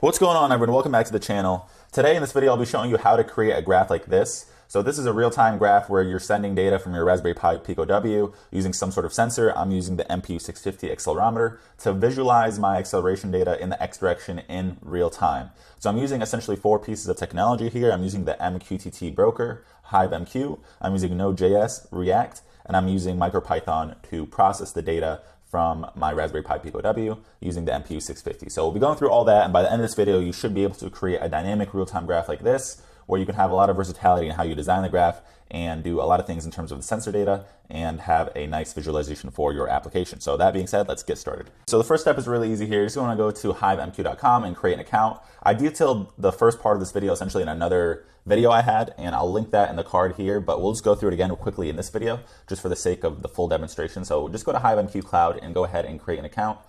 What's going on, everyone? Welcome back to the channel. Today in this video, I'll be showing you how to create a graph like this. So this is a real-time graph where you're sending data from your Raspberry Pi Pico W using some sort of sensor. I'm using the MQ650 accelerometer to visualize my acceleration data in the X direction in real time. So I'm using essentially 4 pieces of technology here. I'm using the MQTT broker, HiveMQ. I'm using NodeJS, React, and I'm using MicroPython to process the data from my Raspberry Pi Pico W using the MQ650. So we'll be going through all that, and by the end of this video, you should be able to create a dynamic real-time graph like this, where you can have a lot of versatility in how you design the graph and do a lot of things in terms of the sensor data and have a nice visualization for your application. So that being said, let's get started. So the first step is really easy here. You just want to go to HiveMQ.com and create an account. I detailed the first part of this video essentially in another video I had, and I'll link that in the card here, but we'll just go through it again quickly in this video just for the sake of the full demonstration. So just go to HiveMQ Cloud and go ahead and create an account.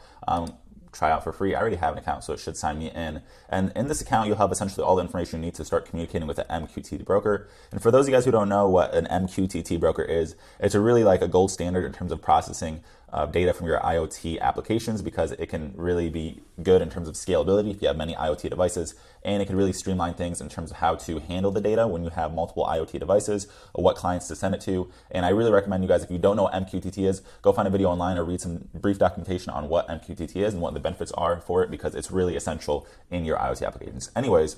Try out for free. I already have an account, so it should sign me in. And in this account, you'll have essentially all the information you need to start communicating with the MQTT broker. And for those of you guys who don't know what an MQTT broker is, it's really like a gold standard in terms of processing data from your IoT applications, because it can really be good in terms of scalability if you have many IoT devices, and it can really streamline things in terms of how to handle the data when you have multiple IoT devices, or what clients to send it to. And I really recommend you guys, if you don't know what MQTT is, go find a video online or read some brief documentation on what MQTT is and what the benefits are for it, because it's really essential in your IoT applications. Anyways,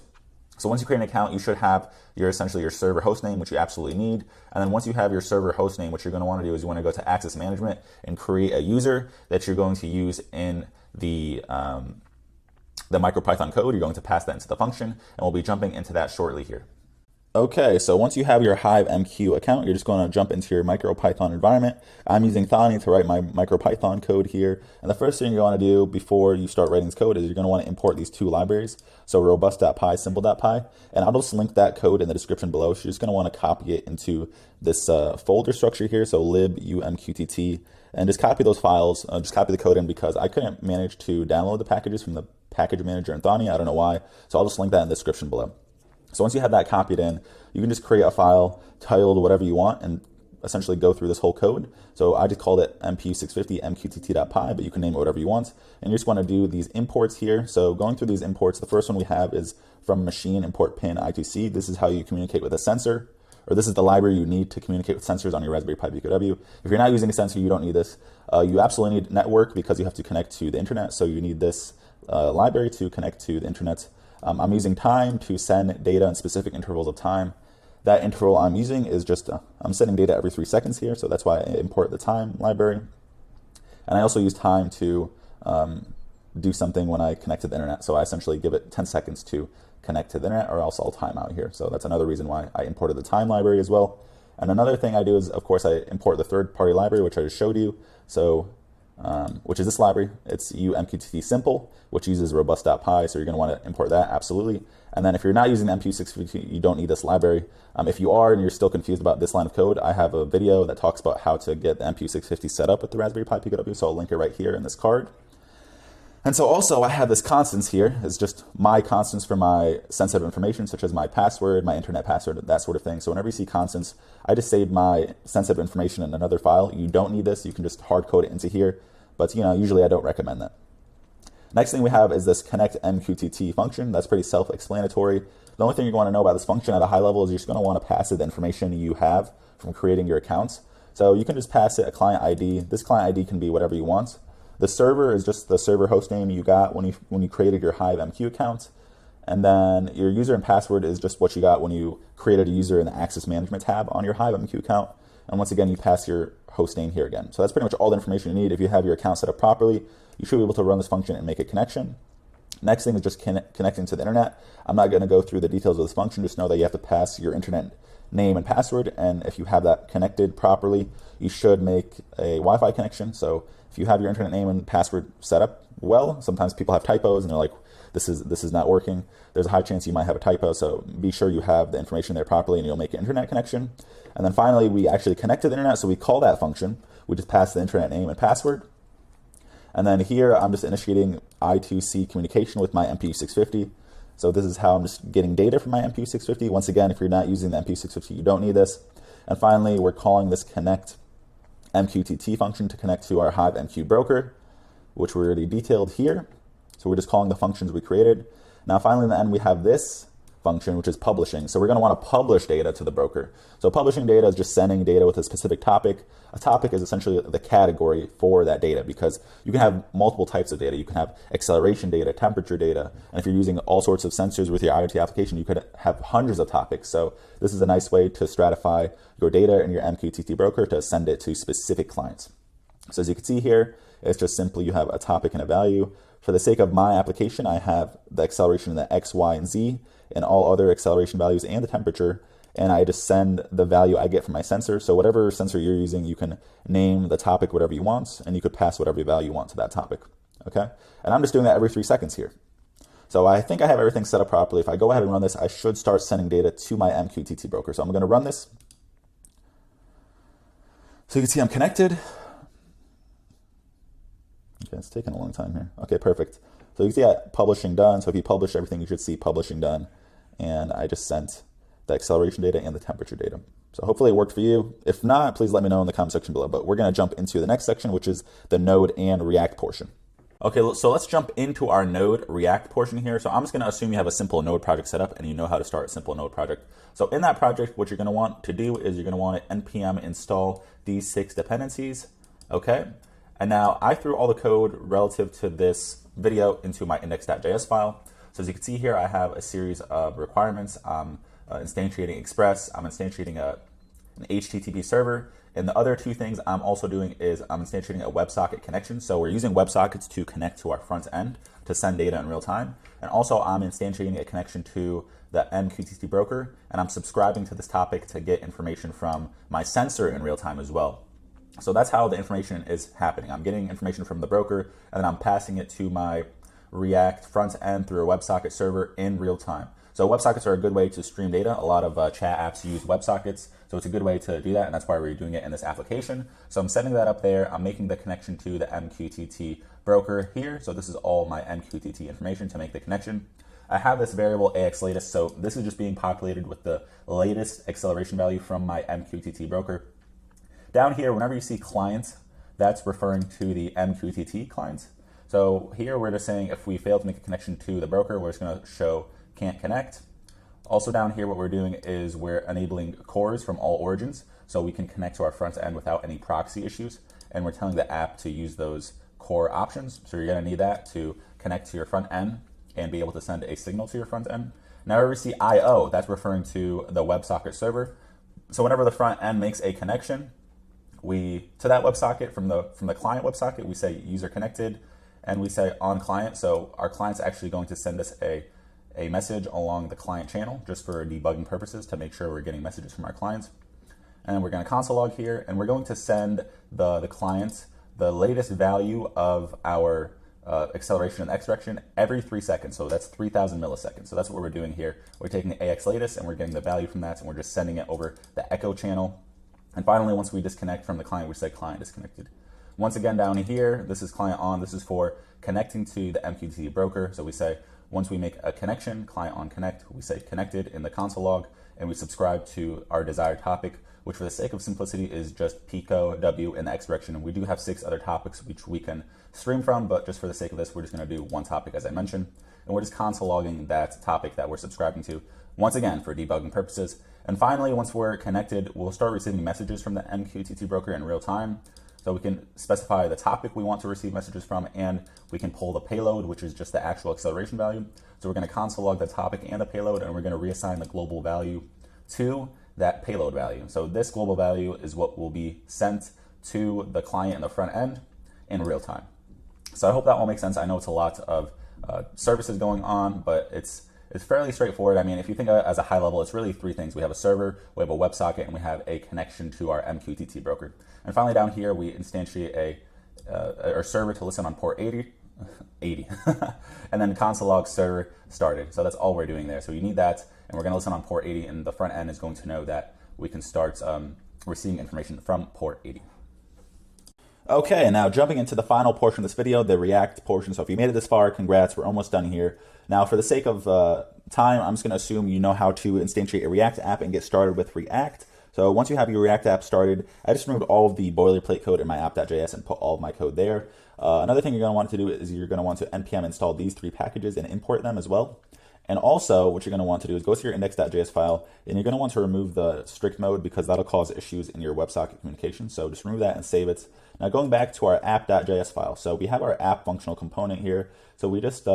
so once you create an account, you should have essentially your server hostname, which you absolutely need. And then once you have your server hostname, what you're going to want to do is you want to go to access management and create a user that you're going to use in the MicroPython code. You're going to pass that into the function, and we'll be jumping into that shortly here. Okay, so once you have your HiveMQ account, you're just going to jump into your MicroPython environment. I'm using Thani to write my MicroPython code here. And the first thing you want to do before you start writing this code is you're going to want to import these 2 libraries. So robust.py, simple.py. And I'll just link that code in the description below. So you're just going to want to copy it into this folder structure here. So lib.umqtt. And just copy those files. Just copy the code in, because I couldn't manage to download the packages from the package manager in Thani. I don't know why. So I'll just link that in the description below. So once you have that copied in, you can just create a file titled whatever you want and essentially go through this whole code. So I just called it MQ650 MQTT.py, but you can name it whatever you want. And you just want to do these imports here. So going through these imports, the first one we have is from machine import pin I2C. This is how you communicate with a sensor, or this is the library you need to communicate with sensors on your Raspberry Pi Pico W. If you're not using a sensor, you don't need this. You absolutely need network, because you have to connect to the internet. So you need this library to connect to the internet. I'm using time to send data in specific intervals of time. That interval I'm using is just, I'm sending data every 3 seconds here, so that's why I import the time library. And I also use time to do something when I connect to the internet. So I essentially give it 10 seconds to connect to the internet, or else I'll time out here. So that's another reason why I imported the time library as well. And another thing I do is, of course, I import the third-party library, which I just showed you. So which is this library. It's MQTT simple, which uses robust.py, so you're going to want to import that, absolutely. And then if you're not using the MQ650, you don't need this library. If you are and you're still confused about this line of code, I have a video that talks about how to get the MQ650 set up with the Raspberry Pi Pico W, so I'll link it right here in this card. And so also I have this constants here. It's just my constants for my sensitive information, such as my password, my internet password, that sort of thing. So whenever you see constants, I just saved my sensitive information in another file. You don't need this. You can just hard code it into here. But usually I don't recommend that. Next thing we have is this connect MQTT function. That's pretty self-explanatory. The only thing you want to know about this function at a high level is you're just going to want to pass it the information you have from creating your accounts. So you can just pass it a client ID. This client ID can be whatever you want. The server is just the server hostname you got when you created your HiveMQ account. And then your user and password is just what you got when you created a user in the access management tab on your HiveMQ account. And once again, you pass your hostname here again. So that's pretty much all the information you need. If you have your account set up properly, you should be able to run this function and make a connection. Next thing is just connecting to the internet. I'm not going to go through the details of this function. Just know that you have to pass your internet name and password. And if you have that connected properly, you should make a Wi-Fi connection. So if you have your internet name and password set up well, sometimes people have typos and they're like, this is not working. There's a high chance you might have a typo, so be sure you have the information there properly and you'll make an internet connection. And then finally, we actually connect to the internet, so we call that function. We just pass the internet name and password. And then here, I'm just initiating I2C communication with my MQ650. So this is how I'm just getting data from my MQ650. Once again, if you're not using the MQ650, you don't need this. And finally, we're calling this connect MQTT function to connect to our HiveMQ broker, which we already detailed here. So we're just calling the functions we created. Now finally in the end we have this function, which is publishing. So we're going to want to publish data to the broker. So publishing data is just sending data with a specific topic. A topic is essentially the category for that data, because you can have multiple types of data. You can have acceleration data, temperature data, and if you're using all sorts of sensors with your IoT application, you could have hundreds of topics. So this is a nice way to stratify your data in your MQTT broker to send it to specific clients. So as you can see here, it's just simply you have a topic and a value. For the sake of my application, I have the acceleration in the X, Y, and Z, and all other acceleration values and the temperature, and I just send the value I get from my sensor. So whatever sensor you're using, you can name the topic whatever you want, and you could pass whatever value you want to that topic, okay? And I'm just doing that every 3 seconds here. So I think I have everything set up properly. If I go ahead and run this, I should start sending data to my MQTT broker. So I'm gonna run this. So you can see I'm connected. Okay, it's taking a long time here. Okay, perfect. So you can see publishing done. So if you publish everything, you should see publishing done. And I just sent the acceleration data and the temperature data. So hopefully it worked for you. If not, please let me know in the comment section below. But we're going to jump into the next section, which is the Node and React portion. Okay, so let's jump into our Node React portion here. So I'm just going to assume you have a simple Node project set up and you know how to start a simple Node project. So in that project, what you're going to want to do is you're going to want to npm install these 6 dependencies. Okay. And now I threw all the code relative to this video into my index.js file. So as you can see here, I have a series of requirements. I'm instantiating Express, I'm instantiating an HTTP server, and the other 2 things I'm also doing is I'm instantiating a WebSocket connection. So we're using WebSockets to connect to our front end to send data in real time. And also I'm instantiating a connection to the MQTT broker, and I'm subscribing to this topic to get information from my sensor in real time as well. So that's how the information is happening. I'm getting information from the broker, and then I'm passing it to my React front end through a WebSocket server in real time. So WebSockets are a good way to stream data. A lot of chat apps use WebSockets, so it's a good way to do that, and that's why we're doing it in this application. So I'm setting that up there. I'm making the connection to the MQTT broker here. So this is all my MQTT information to make the connection. I have this variable AXLatest, so this is just being populated with the latest acceleration value from my MQTT broker. Down here, whenever you see client, that's referring to the MQTT client. So here we're just saying if we fail to make a connection to the broker, we're just going to show can't connect. Also down here, what we're doing is we're enabling cores from all origins, so we can connect to our front end without any proxy issues. And we're telling the app to use those core options. So you're going to need that to connect to your front end and be able to send a signal to your front end. Now whenever we see IO, that's referring to the WebSocket server. So whenever the front end makes a connection, to that WebSocket from the client WebSocket, we say user connected, and we say on client. So our client's actually going to send us a message along the client channel just for debugging purposes to make sure we're getting messages from our clients. And we're going to console log here, and we're going to send the client the latest value of our acceleration in the X direction every 3 seconds. So that's 3,000 milliseconds. So that's what we're doing here. We're taking the AXLatest and we're getting the value from that, and we're just sending it over the echo channel. And finally, once we disconnect from the client, we say client disconnected. Once again, down here, this is client on. This is for connecting to the MQTT broker. So we say, once we make a connection, client on connect, we say connected in the console log, and we subscribe to our desired topic, which for the sake of simplicity is just Pico W in the X direction. And we do have 6 other topics which we can stream from, but just for the sake of this, we're just going to do one topic, as I mentioned. And we're just console logging that topic that we're subscribing to, once again, for debugging purposes. And finally, once we're connected, we'll start receiving messages from the MQTT broker in real time. So we can specify the topic we want to receive messages from, and we can pull the payload, which is just the actual acceleration value. So we're going to console log the topic and the payload, and we're going to reassign the global value to that payload value. So this global value is what will be sent to the client in the front end in real time. So I hope that all makes sense. I know it's a lot of services going on, but it's fairly straightforward. I mean, if you think of it as a high level, it's really 3 things. We have a server, we have a WebSocket, and we have a connection to our MQTT broker. And finally, down here, we instantiate our server to listen on port 80, and then console log server started. So that's all we're doing there. So you need that, and we're going to listen on port 80, and the front end is going to know that we can start receiving information from port 80. Okay, now jumping into the final portion of this video, the React portion. So if you made it this far, congrats, we're almost done here. Now for the sake of time, I'm just going to assume you know how to instantiate a React app and get started with React. So once you have your React app started, I just removed all of the boilerplate code in my app.js and put all of my code there. Another thing you're going to want to do is you're going to want to npm install these 3 packages and import them as well. And also what you're going to want to do is go to your index.js file, and you're going to want to remove the strict mode because that'll cause issues in your WebSocket communication. So just remove that and save it. Now going back to our app.js file. So we have our app functional component here. So we just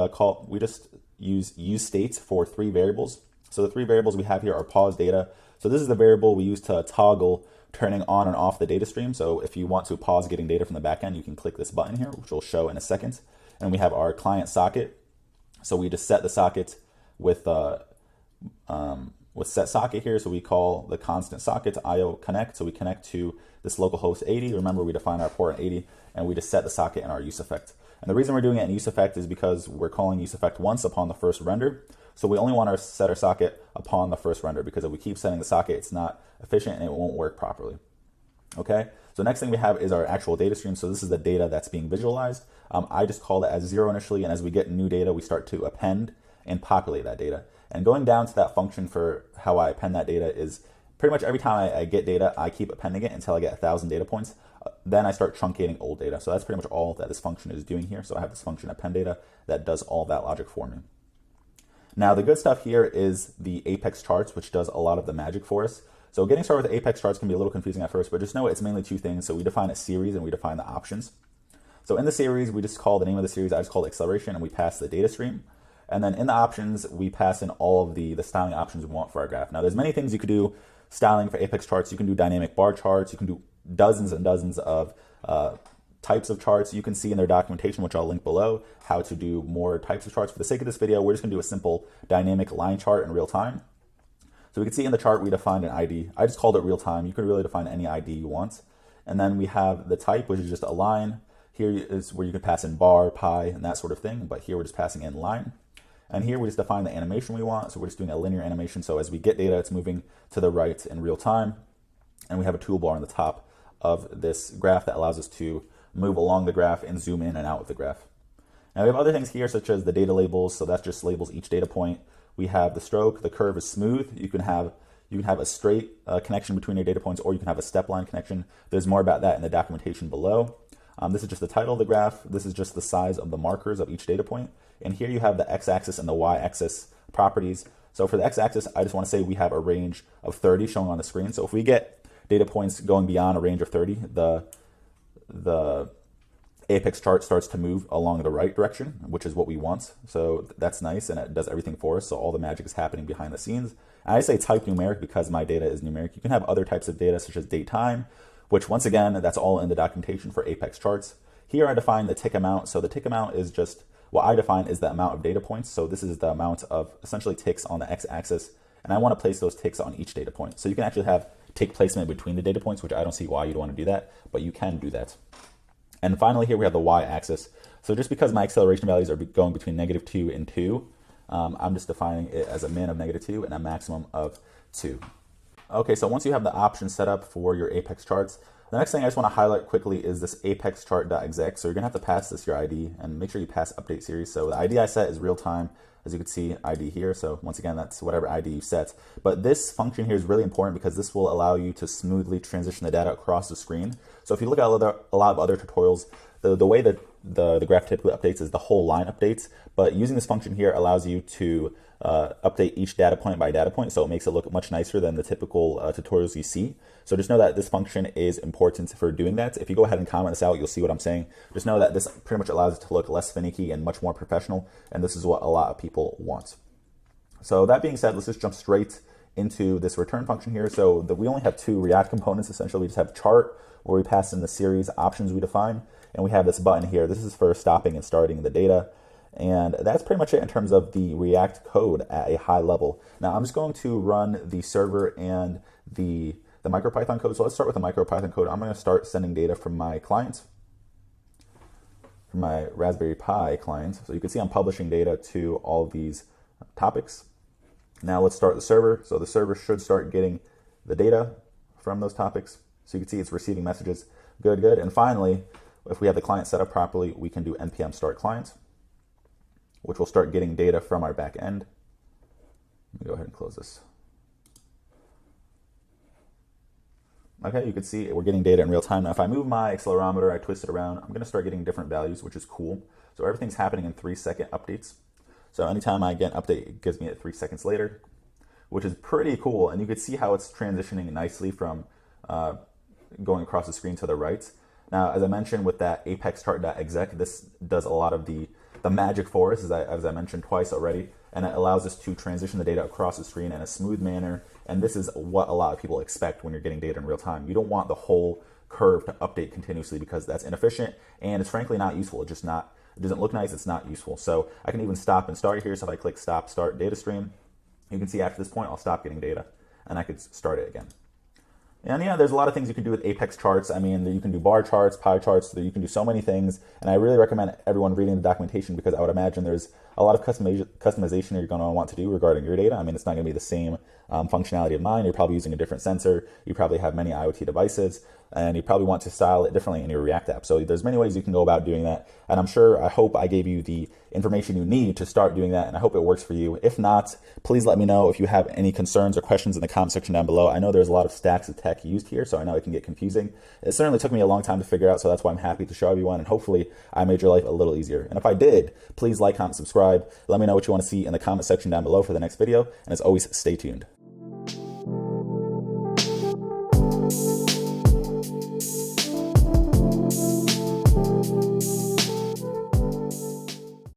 use states for 3 variables. So the 3 variables we have here are pause data. So this is the variable we use to toggle turning on and off the data stream. So if you want to pause getting data from the backend, you can click this button here, which will show in a second. And we have our client socket. So we just set the socket with set socket here. So we call the constant socket to IO connect. So we connect to this localhost 80. Remember, we define our port 80, and we just set the socket in our use effect. And the reason we're doing it in use effect is because we're calling use effect once upon the first render. So we only want to set our socket upon the first render, because if we keep setting the socket, it's not efficient and it won't work properly. Okay, so next thing we have is our actual data stream. So this is the data that's being visualized. I just called it as 0 initially, and as we get new data, we start to append and populate that data. And going down to that function for how I append that data is pretty much every time I get data, I keep appending it until I get 1,000 data points. Then I start truncating old data. So that's pretty much all that this function is doing here. So I have this function append data that does all that logic for me. Now the good stuff here is the ApexCharts, which does a lot of the magic for us. So getting started with ApexCharts can be a little confusing at first, but just know it's mainly 2 things. So we define a series and we define the options. So in the series, we just call the name of the series, I just call it acceleration, and we pass the data stream. And then in the options, we pass in all of the styling options we want for our graph. Now there's many things you could do styling for ApexCharts. You can do dynamic bar charts. You can do dozens and dozens of types of charts. You can see in their documentation, which I'll link below, how to do more types of charts. For the sake of this video, we're just gonna do a simple dynamic line chart in real time. So we can see in the chart, we defined an ID. I just called it real time. You could really define any ID you want. And then we have the type, which is just a line. Here is where you can pass in bar, pi, and that sort of thing. But here we're just passing in line. And here we just define the animation we want. So we're just doing a linear animation. So as we get data, it's moving to the right in real time. And we have a toolbar on the top of this graph that allows us to move along the graph and zoom in and out of the graph. Now we have other things here, such as the data labels. So that just labels each data point. We have the stroke. The curve is smooth. You can have a straight connection between your data points, or you can have a step line connection. There's more about that in the documentation below. This is just the title of the graph. This is just the size of the markers of each data point. And here you have the x-axis and the y-axis properties. So for the x-axis, I just want to say we have a range of 30 showing on the screen. So if we get data points going beyond a range of 30, the Apex chart starts to move along the right direction, which is what we want. So that's nice, and it does everything for us. So all the magic is happening behind the scenes. And I say type numeric because my data is numeric. You can have other types of data, such as date time, which once again, that's all in the documentation for Apex charts. Here I define the tick amount. So the tick amount is just, what I define is the amount of data points. So this is the amount of essentially ticks on the x-axis, and I want to place those ticks on each data point. So you can actually have tick placement between the data points, which I don't see why you'd want to do that, but you can do that. And finally here we have the y-axis. So just because my acceleration values are going between -2 and 2, I'm just defining it as a min of -2 and a maximum of 2. Okay, so once you have the options set up for your Apex charts, the next thing I just want to highlight quickly is this ApexChart.exec. So you're going to have to pass this your ID, and make sure you pass update series. So the ID I set is real time, as you can see, ID here. So once again, that's whatever ID you set. But this function here is really important because this will allow you to smoothly transition the data across the screen. So if you look at a lot of other tutorials, the way that the graph typically updates is the whole line updates. But using this function here allows you to update each data point by data point, so it makes it look much nicer than the typical tutorials you see. So just know that this function is important for doing that. If you go ahead and comment this out, you'll see what I'm saying. Just know that this pretty much allows it to look less finicky and much more professional, and this is what a lot of people want. So that being said, let's just jump straight into this return function here. So we only have 2 React components. Essentially, we just have chart, where we pass in the series options we define, and we have this button here. This is for stopping and starting the data. And that's pretty much it in terms of the React code at a high level. Now I'm just going to run the server and the MicroPython code. So let's start with the MicroPython code. I'm going to start sending data from my client, from my Raspberry Pi client. So you can see I'm publishing data to all of these topics. Now let's start the server. So the server should start getting the data from those topics. So you can see it's receiving messages. Good, good. And finally, if we have the client set up properly, we can do npm start client, which will start getting data from our back end. Let me go ahead and close this. Okay, you can see we're getting data in real time. Now, if I move my accelerometer, I twist it around, I'm gonna start getting different values, which is cool. So everything's happening in 3-second updates. So anytime I get an update, it gives me it 3 seconds later, which is pretty cool. And you can see how it's transitioning nicely from going across the screen to the right. Now, as I mentioned with that ApexChart.exec, this does a lot of the magic for us, as I mentioned twice already, and it allows us to transition the data across the screen in a smooth manner. And this is what a lot of people expect when you're getting data in real time. You don't want the whole curve to update continuously because that's inefficient and it's frankly not useful. It doesn't look nice, it's not useful. So I can even stop and start here. So if I click stop, start data stream, you can see after this point, I'll stop getting data and I could start it again. And yeah, there's a lot of things you can do with Apex charts. I mean, you can do bar charts, pie charts, you can do so many things. And I really recommend everyone reading the documentation because I would imagine there's a lot of customization you're going to want to do regarding your data. I mean, it's not going to be the same functionality of mine. You're probably using a different sensor. You probably have many IoT devices, and you probably want to style it differently in your React app. So there's many ways you can go about doing that. And I hope I gave you the information you need to start doing that, and I hope it works for you. If not, please let me know if you have any concerns or questions in the comment section down below. I know there's a lot of stacks of tech used here, so I know it can get confusing. It certainly took me a long time to figure out, so that's why I'm happy to show everyone, and hopefully I made your life a little easier. And if I did, please like, comment, subscribe. Let me know what you want to see in the comment section down below for the next video, and as always, stay tuned.